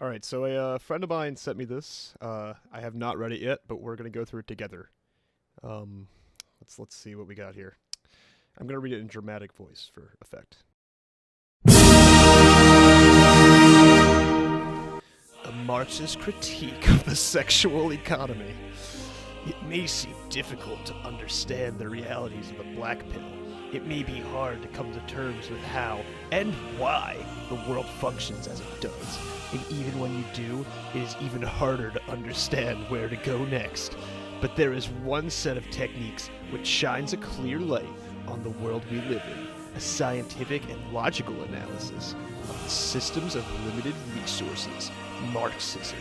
Alright, so a friend of mine sent me this. I have not read it yet, but we're gonna go through it together. Um, let's see what we got here. I'm gonna read it in dramatic voice for effect. A Marxist critique of the sexual economy. It may seem difficult to understand the realities of the black pill. It may be hard to come to terms with how and why the world functions as it does. And even when you do, it is even harder to understand where to go next. But there is one set of techniques which shines a clear light on the world we live in, a scientific and logical analysis of the systems of limited resources, Marxism.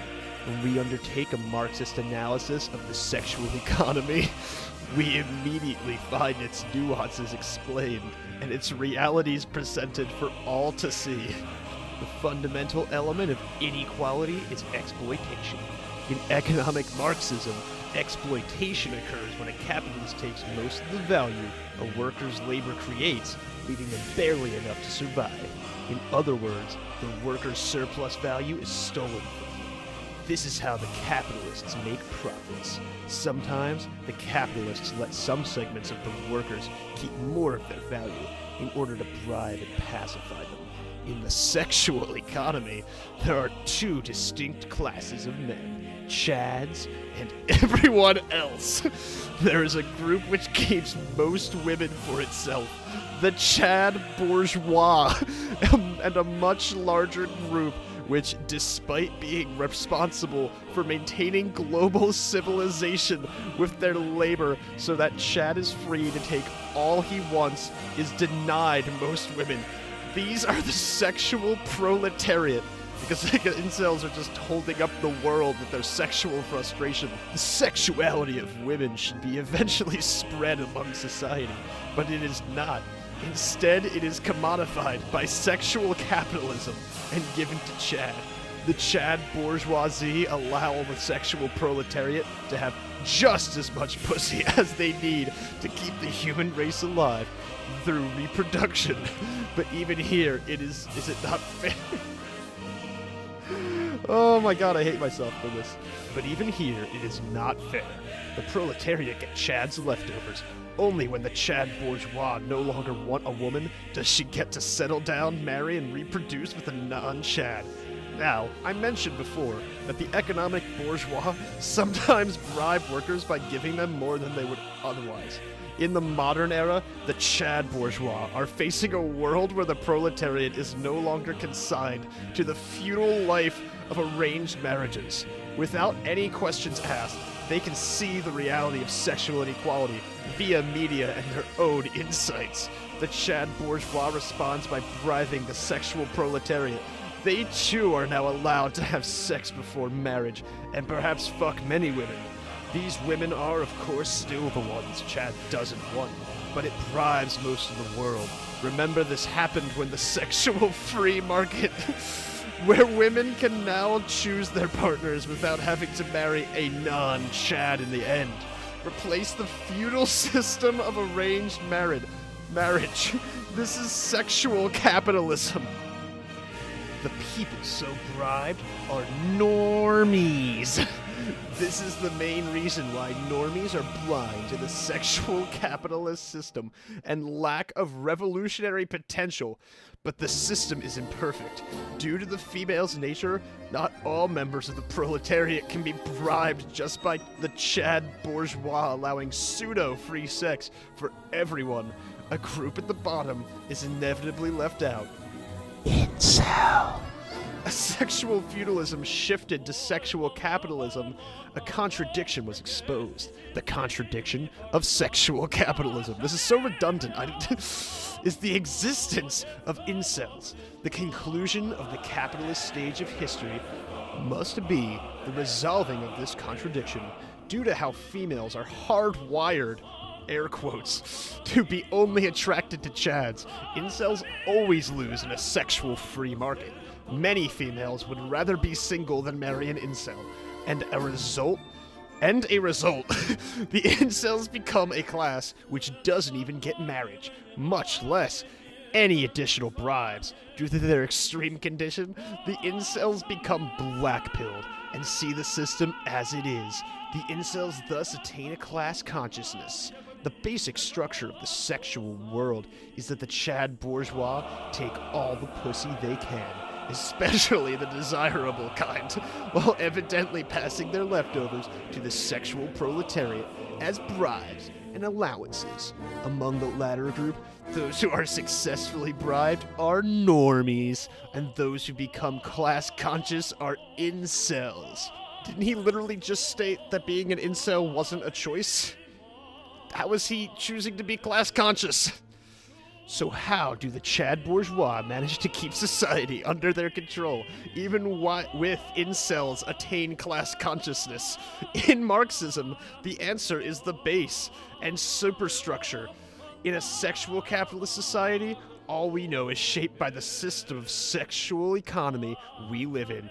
When we undertake a Marxist analysis of the sexual economy, we immediately find its nuances explained and its realities presented for all to see. The fundamental element of inequality is exploitation. In economic Marxism, exploitation occurs when a capitalist takes most of the value a worker's labor creates, leaving them barely enough to survive. In other words, the worker's surplus value is stolen from them. This is how the capitalists make profits. Sometimes, the capitalists let some segments of the workers keep more of their value in order to bribe and pacify them. In the sexual economy, there are two distinct classes of men, Chads and everyone else. There is a group which keeps most women for itself, the Chad bourgeois, and a much larger group which, despite being responsible for maintaining global civilization with their labor so that Chad is free to take all he wants, is denied most women. These are the sexual proletariat, because incels are just holding up the world with their sexual frustration. The sexuality of women should be eventually spread among society, but it is not. Instead, it is commodified by sexual capitalism and given to Chad. The Chad bourgeoisie allow the sexual proletariat to have just as much pussy as they need to keep the human race alive through reproduction. But even here, is it not fair? Oh my god, I hate myself for this. But even here, it is not fair. The proletariat get Chad's leftovers. Only when the Chad bourgeois no longer want a woman does she get to settle down, marry, and reproduce with a non-Chad. Now, I mentioned before that the economic bourgeois sometimes bribe workers by giving them more than they would otherwise. In the modern era, the Chad bourgeois are facing a world where the proletariat is no longer consigned to the feudal life of arranged marriages. Without any questions asked, they can see the reality of sexual inequality via media and their own insights. The Chad bourgeois responds by bribing the sexual proletariat. They too are now allowed to have sex before marriage, and perhaps fuck many women. These women are, of course, still the ones Chad doesn't want, but it bribes most of the world. Remember, this happened when the sexual free market, where women can now choose their partners without having to marry a non-Chad in the end. Replace the feudal system of arranged marriage. This is sexual capitalism. The people so bribed are normies. This is the main reason why normies are blind to the sexual capitalist system and lack of revolutionary potential. But the system is imperfect. Due to the female's nature, not all members of the proletariat can be bribed just by the Chad bourgeois allowing pseudo-free sex for everyone. A group at the bottom is inevitably left out. Incel. As sexual feudalism shifted to sexual capitalism, a contradiction was exposed. The contradiction of sexual capitalism. This is so redundant. Is the existence of incels. The conclusion of the capitalist stage of history must be the resolving of this contradiction due to how females are hardwired, air quotes, to be only attracted to Chads. Incels always lose in a sexual free market. Many females would rather be single than marry an incel. And a result, the incels become a class which doesn't even get marriage, much less any additional bribes. Due to their extreme condition, the incels become black-pilled and see the system as it is. The incels thus attain a class consciousness. The basic structure of the sexual world is that the Chad bourgeois take all the pussy they can, especially the desirable kind, while evidently passing their leftovers to the sexual proletariat as bribes and allowances. Among the latter group, those who are successfully bribed are normies, and those who become class conscious are incels. Didn't he literally just state that being an incel wasn't a choice? How is he choosing to be class conscious? So how do the Chad bourgeois manage to keep society under their control, even with incels attain class consciousness? In Marxism, the answer is the base and superstructure. In a sexual capitalist society, all we know is shaped by the system of sexual economy we live in.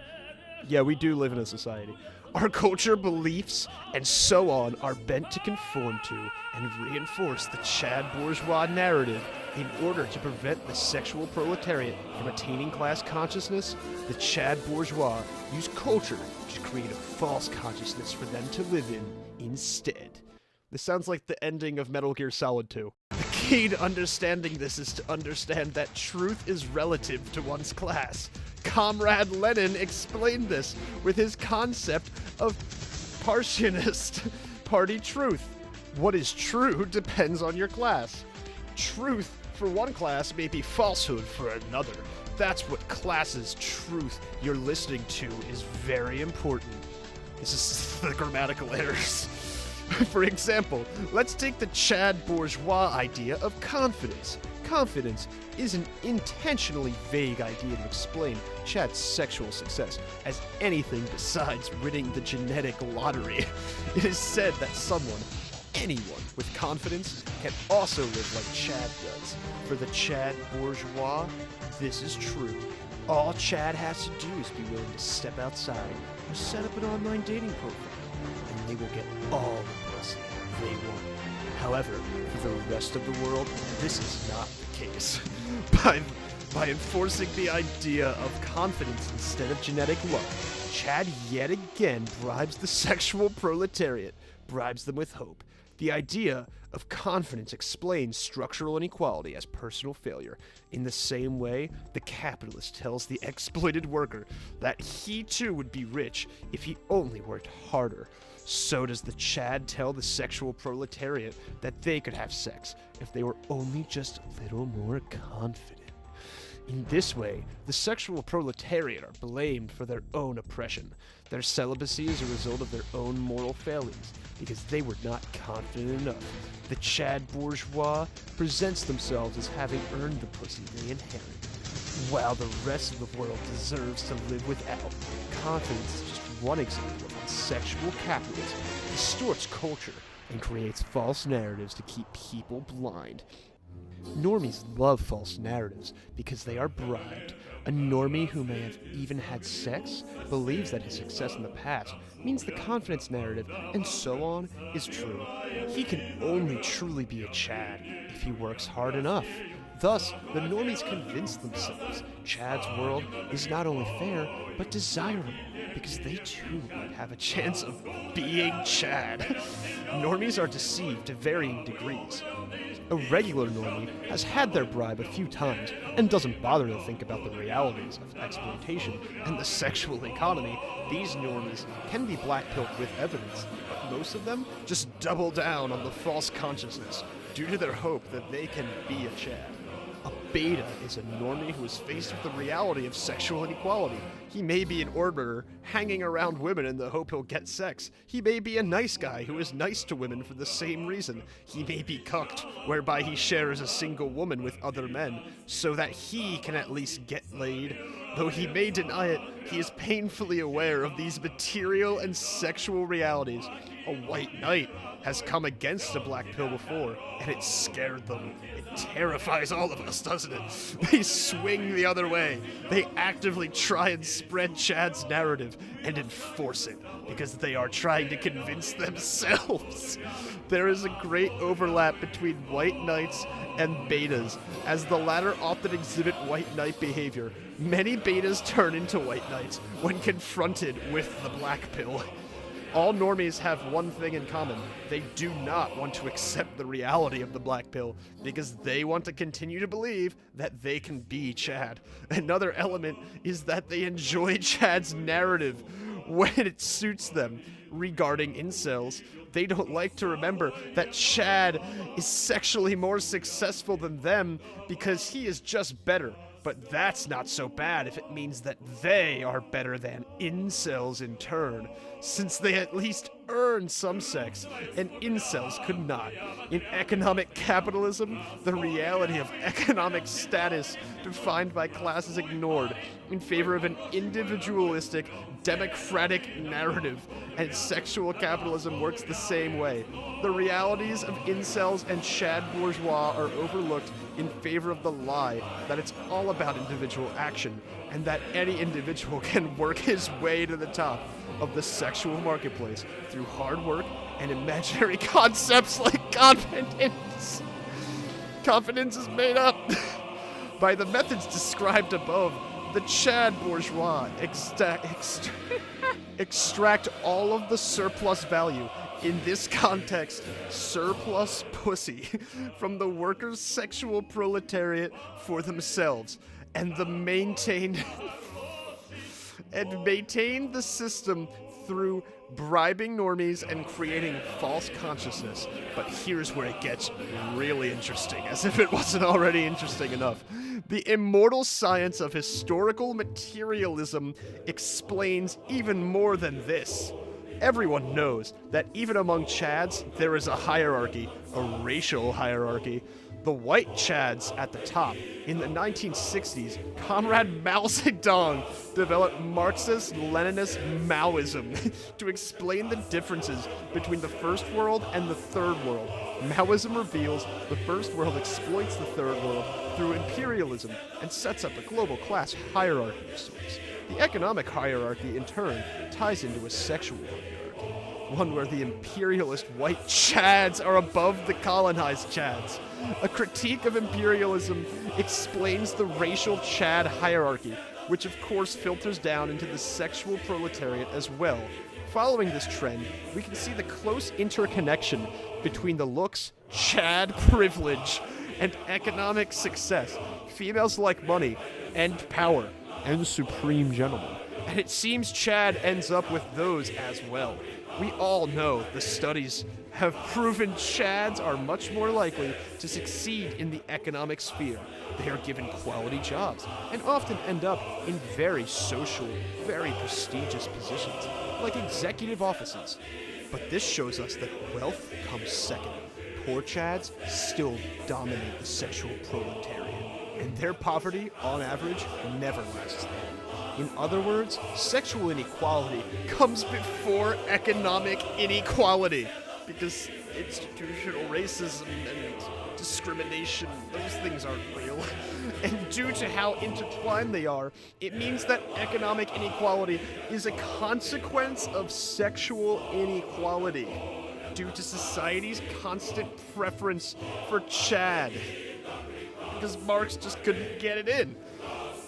Yeah, we do live in a society. Our culture, beliefs, and so on are bent to conform to and reinforce the Chad bourgeois narrative. In order to prevent the sexual proletariat from attaining class consciousness, the Chad bourgeois use culture to create a false consciousness for them to live in instead. This sounds like the ending of Metal Gear Solid 2. The key to understanding this is to understand that truth is relative to one's class. Comrade Lenin explained this with his concept of Partianist party truth. What is true depends on your class. Truth for one class may be falsehood for another. That's what class's truth you're listening to is very important. This is the grammatical errors. For example, let's take the Chad bourgeois idea of confidence. Confidence is an intentionally vague idea to explain Chad's sexual success as anything besides winning the genetic lottery. It is said that anyone with confidence can also live like Chad does. For the Chad bourgeois, this is true. All Chad has to do is be willing to step outside or set up an online dating profile, and they will get all the pussy they want. However, for the rest of the world, this is not the case. By enforcing the idea of confidence instead of genetic luck, Chad yet again bribes the sexual proletariat, bribes them with hope. The idea of confidence explains structural inequality as personal failure. In the same way, the capitalist tells the exploited worker that he too would be rich if he only worked harder. So does the Chad tell the sexual proletariat that they could have sex if they were only just a little more confident. In this way, the sexual proletariat are blamed for their own oppression. Their celibacy is a result of their own moral failings, because they were not confident enough. The Chad bourgeois presents themselves as having earned the pussy they inherit, while the rest of the world deserves to live without. Confidence is just one example of how sexual capitalism distorts culture and creates false narratives to keep people blind. Normies love false narratives because they are bribed. A normie who may have even had sex believes that his success in the past means the confidence narrative and so on is true. He can only truly be a Chad if he works hard enough. Thus, the normies convince themselves Chad's world is not only fair, but desirable, because they too might have a chance of being Chad. Normies are deceived to varying degrees. A regular normie has had their bribe a few times and doesn't bother to think about the realities of exploitation and the sexual economy. These normies can be black-pilled with evidence, but most of them just double down on the false consciousness due to their hope that they can be a Chad. A beta is a normie who is faced with the reality of sexual inequality. He may be an orbiter, hanging around women in the hope he'll get sex. He may be a nice guy who is nice to women for the same reason. He may be cucked, whereby he shares a single woman with other men, so that he can at least get laid. Though he may deny it, he is painfully aware of these material and sexual realities. A white knight has come against a black pill before, and it scared them. It terrifies all of us, doesn't it? They swing the other way. They actively try and spread Chad's narrative and enforce it, because they are trying to convince themselves. There is a great overlap between white knights and betas, as the latter often exhibit white knight behavior. Many betas turn into white knights when confronted with the black pill. All normies have one thing in common. They do not want to accept the reality of the black pill because they want to continue to believe that they can be Chad. Another element is that they enjoy Chad's narrative when it suits them. Regarding incels, they don't like to remember that Chad is sexually more successful than them because he is just better. But that's not so bad if it means that they are better than incels in turn, since they at least earn some sex, and incels could not. In economic capitalism, the reality of economic status defined by class is ignored in favor of an individualistic, democratic narrative, and sexual capitalism works the same way. The realities of incels and Chad bourgeois are overlooked in favor of the lie that it's all about individual action, and that any individual can work his way to the top of the sexual marketplace through hard work and imaginary concepts like confidence. Confidence is made up by the methods described above. The Chad bourgeois extract all of the surplus value, in this context, surplus pussy, from the workers' sexual proletariat for themselves, and maintain the system through bribing normies and creating false consciousness. But here's where it gets really interesting, as if it wasn't already interesting enough. The immortal science of historical materialism explains even more than this. Everyone knows that even among Chads, there is a hierarchy, a racial hierarchy. The white Chads at the top. In the 1960s, Comrade Mao Zedong developed Marxist-Leninist Maoism to explain the differences between the first world and the third world. Maoism reveals the first world exploits the third world through imperialism and sets up a global class hierarchy of sorts. The economic hierarchy, in turn, ties into a sexual hierarchy, one where the imperialist white Chads are above the colonized Chads. A critique of imperialism explains the racial Chad hierarchy, which of course filters down into the sexual proletariat as well. Following this trend, we can see the close interconnection between the looks, Chad privilege, and economic success. Females like money and power and supreme gentlemen. And it seems Chad ends up with those as well. We all know the studies have proven Chads are much more likely to succeed in the economic sphere. They are given quality jobs and often end up in very social, very prestigious positions, like executive offices. But this shows us that wealth comes second. Poor Chads still dominate the sexual proletariat, and their poverty, on average, never lasts long. In other words, sexual inequality comes before economic inequality, because institutional racism and discrimination, those things aren't real. And due to how intertwined they are, it means that economic inequality is a consequence of sexual inequality, due to society's constant preference for Chad, because Marx just couldn't get it in.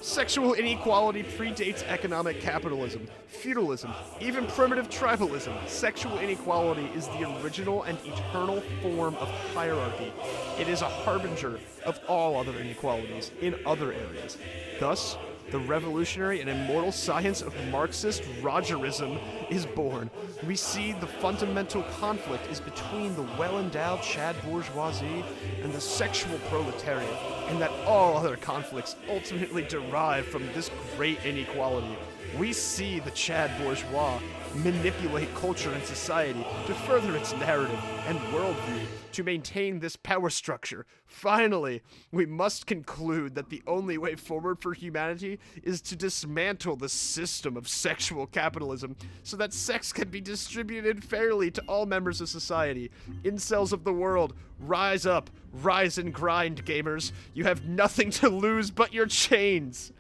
Sexual inequality predates economic capitalism, feudalism, even primitive tribalism. Sexual inequality is the original and eternal form of hierarchy. It is a harbinger of all other inequalities in other areas. Thus, the revolutionary and immortal science of Marxist Rogerism is born. We see the fundamental conflict is between the well-endowed Chad bourgeoisie and the sexual proletariat, and that all other conflicts ultimately derive from this great inequality. We see the Chad bourgeois manipulate culture and society to further its narrative and worldview to maintain this power structure. Finally, we must conclude that the only way forward for humanity is to dismantle the system of sexual capitalism so that sex can be distributed fairly to all members of society. Incels of the world, rise up, rise and grind, gamers. You have nothing to lose but your chains.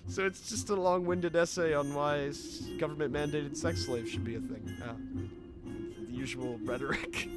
So it's just a long-winded essay on why government-mandated sex slaves should be a thing. The usual rhetoric.